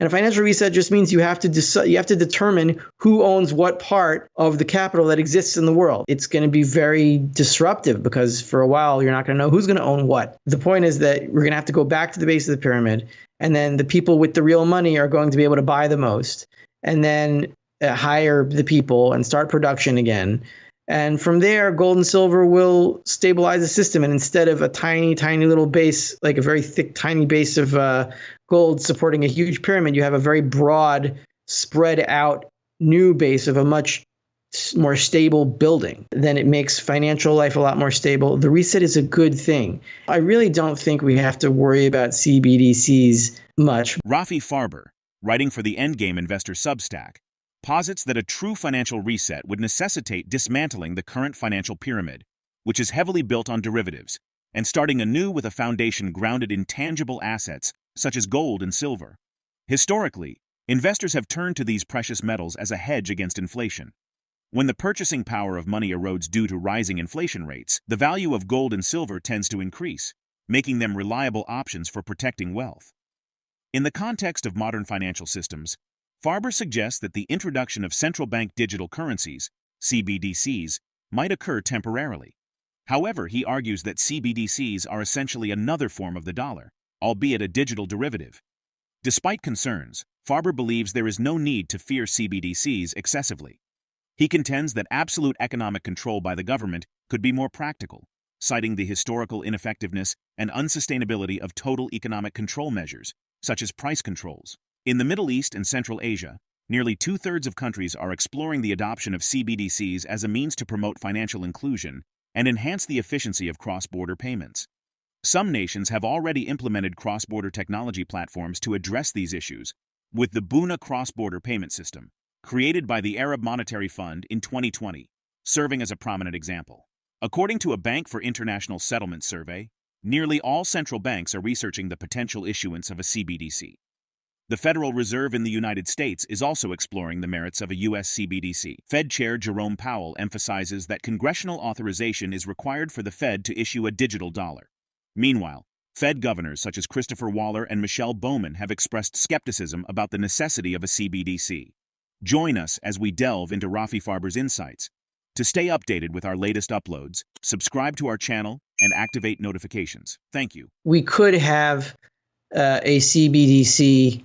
And a financial reset just means you have to determine who owns what part of the capital that exists in the world. It's going to be very disruptive because for a while you're not going to know who's going to own what. The point is that we're going to have to go back to the base of the pyramid, and then the people with the real money are going to be able to buy the most, and then hire the people and start production again. And from there, gold and silver will stabilize the system. And instead of a tiny, tiny little base, like a very thick, tiny base of gold supporting a huge pyramid, you have a very broad, spread out new base of a much more stable building. Then it makes financial life a lot more stable. The reset is a good thing. I really don't think we have to worry about CBDCs much. Rafi Farber, writing for the Endgame Investor Substack, posits that a true financial reset would necessitate dismantling the current financial pyramid, which is heavily built on derivatives, and starting anew with a foundation grounded in tangible assets such as gold and silver. Historically, investors have turned to these precious metals as a hedge against inflation. When the purchasing power of money erodes due to rising inflation rates, the value of gold and silver tends to increase, making them reliable options for protecting wealth. In the context of modern financial systems, Farber suggests that the introduction of Central Bank Digital Currencies, CBDCs, might occur temporarily. However, he argues that CBDCs are essentially another form of the dollar, albeit a digital derivative. Despite concerns, Farber believes there is no need to fear CBDCs excessively. He contends that absolute economic control by the government could be more practical, citing the historical ineffectiveness and unsustainability of total economic control measures, such as price controls. In the Middle East and Central Asia, nearly two-thirds of countries are exploring the adoption of CBDCs as a means to promote financial inclusion and enhance the efficiency of cross-border payments. Some nations have already implemented cross-border technology platforms to address these issues, with the Buna cross-border payment system, created by the Arab Monetary Fund in 2020, serving as a prominent example. According to a Bank for International Settlement survey, nearly all central banks are researching the potential issuance of a CBDC. The Federal Reserve in the United States is also exploring the merits of a U.S. CBDC. Fed Chair Jerome Powell emphasizes that congressional authorization is required for the Fed to issue a digital dollar. Meanwhile, Fed governors such as Christopher Waller and Michelle Bowman have expressed skepticism about the necessity of a CBDC. Join us as we delve into Rafi Farber's insights. To stay updated with our latest uploads, subscribe to our channel and activate notifications. Thank you. We could have a CBDC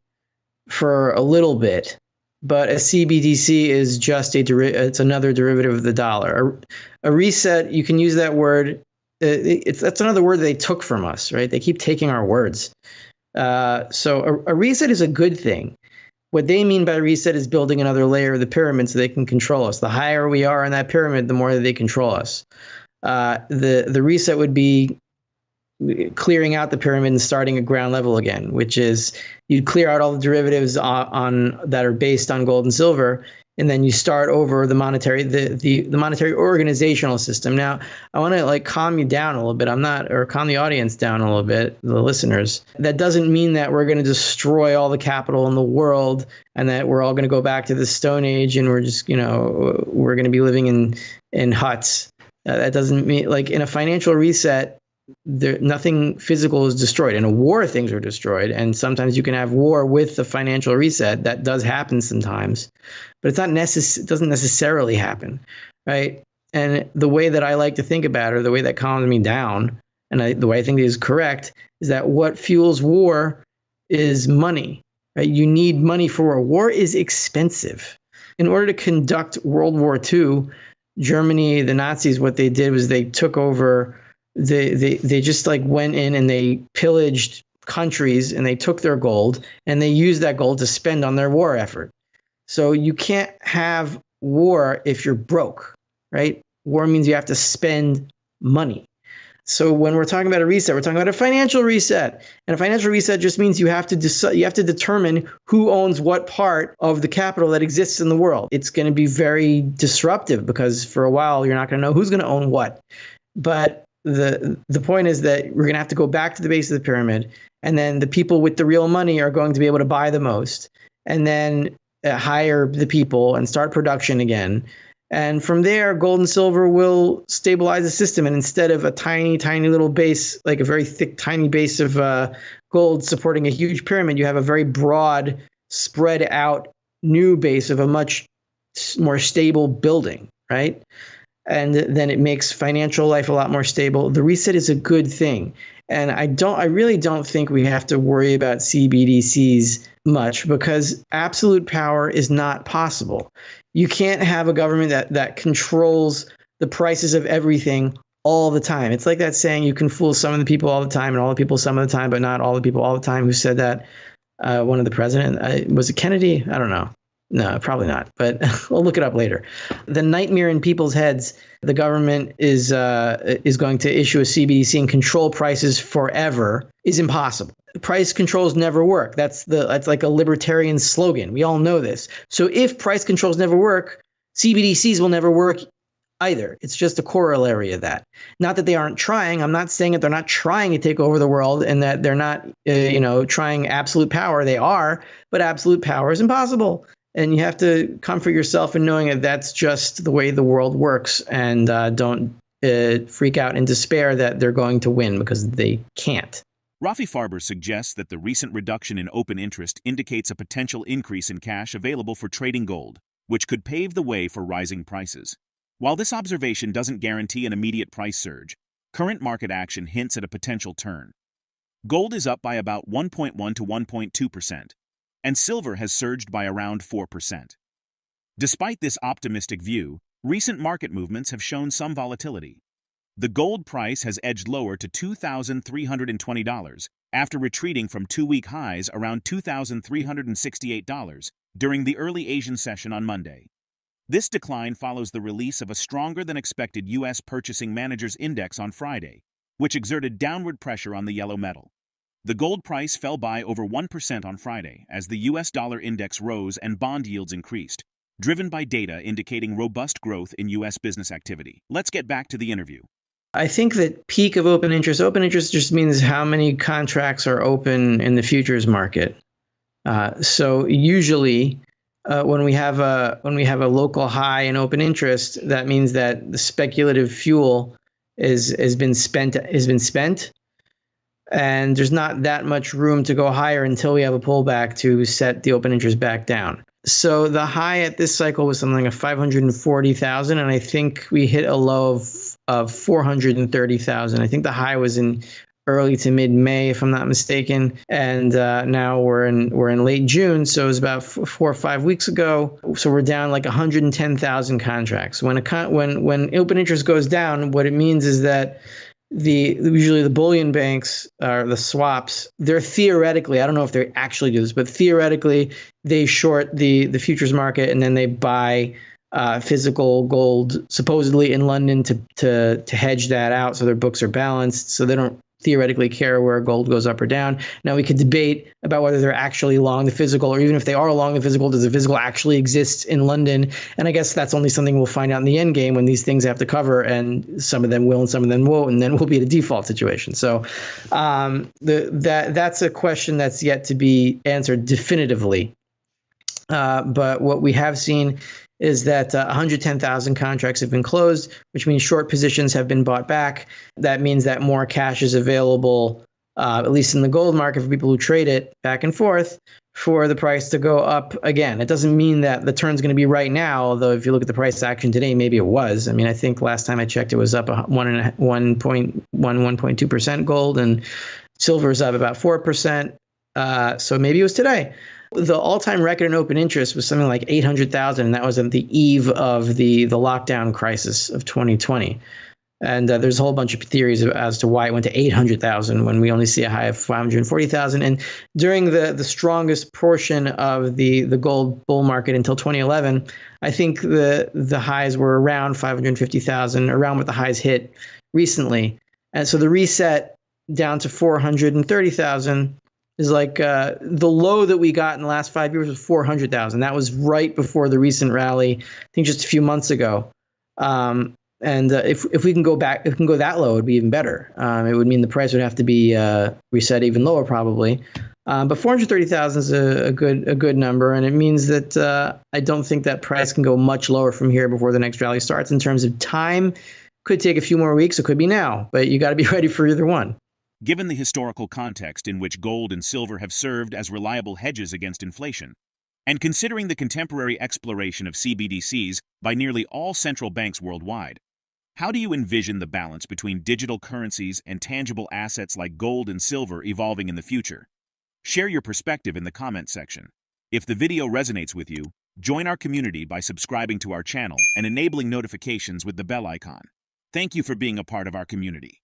for a little bit, but a CBDC is just it's another derivative of the dollar. A reset, you can use that word. That's another word they took from us, right? They keep taking our words. So a reset is a good thing. What they mean by reset is building another layer of the pyramid so they can control us. The higher we are in that pyramid, the more that they control us. The reset would be clearing out the pyramid and starting at ground level again, which is you'd clear out all the derivatives on that are based on gold and silver, and then you start over the monetary organizational system. Now, I want to calm you down a little bit. Calm the audience down a little bit, the listeners. That doesn't mean that we're going to destroy all the capital in the world and that we're all going to go back to the Stone Age and we're just, we're going to be living in huts. That doesn't mean, in a financial reset, nothing physical is destroyed. In a war, things are destroyed, and sometimes you can have war with the financial reset. That does happen sometimes, but it's not it doesn't necessarily happen, right? And the way that I like to think about it, or the way that calms me down, and the way I think is correct, is that what fuels war is money, right? You need money for war. War is expensive. In order to conduct World War II, Germany, the Nazis, what they did was they took over. They just went in and they pillaged countries and they took their gold and they used that gold to spend on their war effort. So you can't have war if you're broke, right? War means you have to spend money. So when we're talking about a reset, we're talking about a financial reset. And a financial reset just means you have to determine who owns what part of the capital that exists in the world. It's going to be very disruptive because for a while you're not going to know who's going to own what. But the point is that we're going to have to go back to the base of the pyramid, and then the people with the real money are going to be able to buy the most, and then hire the people and start production again. And from there, gold and silver will stabilize the system. And instead of a tiny, tiny little base, like a very thick, tiny base of gold supporting a huge pyramid, you have a very broad, spread out new base of a much more stable building, right? And then it makes financial life a lot more stable. The reset is a good thing. And I really don't think we have to worry about CBDCs much because absolute power is not possible. You can't have a government that controls the prices of everything all the time. It's like that saying, you can fool some of the people all the time and all the people some of the time, but not all the people all the time. Who said that? One of the president, was it Kennedy? I don't know. No, probably not, but we'll look it up later. The nightmare in people's heads, the government is going to issue a CBDC and control prices forever, is impossible. Price controls never work. That's like a libertarian slogan. We all know this. So if price controls never work, CBDCs will never work either. It's just a corollary of that. Not that they aren't trying. I'm not saying that they're not trying to take over the world and that they're not, trying absolute power. They are, but absolute power is impossible. And you have to comfort yourself in knowing that that's just the way the world works, and don't freak out in despair that they're going to win, because they can't. Rafi Farber suggests that the recent reduction in open interest indicates a potential increase in cash available for trading gold, which could pave the way for rising prices. While this observation doesn't guarantee an immediate price surge, current market action hints at a potential turn. Gold is up by about 1.1 to 1.2%. And silver has surged by around 4%. Despite this optimistic view, recent market movements have shown some volatility. The gold price has edged lower to $2,320 after retreating from two-week highs around $2,368 during the early Asian session on Monday. This decline follows the release of a stronger-than-expected U.S. Purchasing Managers' Index on Friday, which exerted downward pressure on the yellow metal. The gold price fell by over 1% on Friday as the U.S. dollar index rose and bond yields increased, driven by data indicating robust growth in U.S. business activity. Let's get back to the interview. I think that peak of open interest just means how many contracts are open in the futures market. So usually when we have a local high in open interest, that means that the speculative fuel has been spent. And there's not that much room to go higher until we have a pullback to set the open interest back down. So the high at this cycle was something like 540,000, and I think we hit a low of 430,000. I think the high was in early to mid-May, if I'm not mistaken, and now we're in late June, so it was about 4 or 5 weeks ago. So we're down like 110,000 contracts. When open interest goes down, what it means is that usually the bullion banks or the swaps, they're theoretically, I don't know if they actually do this, but theoretically they short the futures market and then they buy physical gold supposedly in London to hedge that out so their books are balanced, so they don't theoretically care where gold goes up or down. Now we could debate about whether they're actually long the physical, or even if they are long the physical, does the physical actually exist in London? And I guess that's only something we'll find out in the end game when these things have to cover, and some of them will and some of them won't, and then we'll be at a default situation. So that's a question that's yet to be answered definitively. But what we have seen is that 110,000 contracts have been closed, which means short positions have been bought back. That means that more cash is available, at least in the gold market, for people who trade it back and forth, for the price to go up again. It doesn't mean that the turn's going to be right now, although if you look at the price action today, maybe it was. I mean, I think last time I checked, it was up 1.2% gold, and silver is up about 4%. So maybe it was today. The all-time record in open interest was something like 800,000, and that was at the eve of the lockdown crisis of 2020. And there's a whole bunch of theories as to why it went to 800,000 when we only see a high of 540,000. And during the strongest portion of the gold bull market until 2011, I think the highs were around 550,000, around what the highs hit recently. And so the reset down to 430,000 is like the low that we got in the last 5 years was 400,000. That was right before the recent rally, I think just a few months ago. And if we can go back, if we can go that low, it would be even better. It would mean the price would have to be reset even lower probably. But 430,000 is a good number, and it means that I don't think that price can go much lower from here before the next rally starts. In terms of time, could take a few more weeks. It could be now, but you got to be ready for either one. given the historical context in which gold and silver have served as reliable hedges against inflation, and considering the contemporary exploration of CBDCs by nearly all central banks worldwide, how do you envision the balance between digital currencies and tangible assets like gold and silver evolving in the future? Share your perspective in the comment section. If the video resonates with you, join our community by subscribing to our channel and enabling notifications with the bell icon. Thank you for being a part of our community.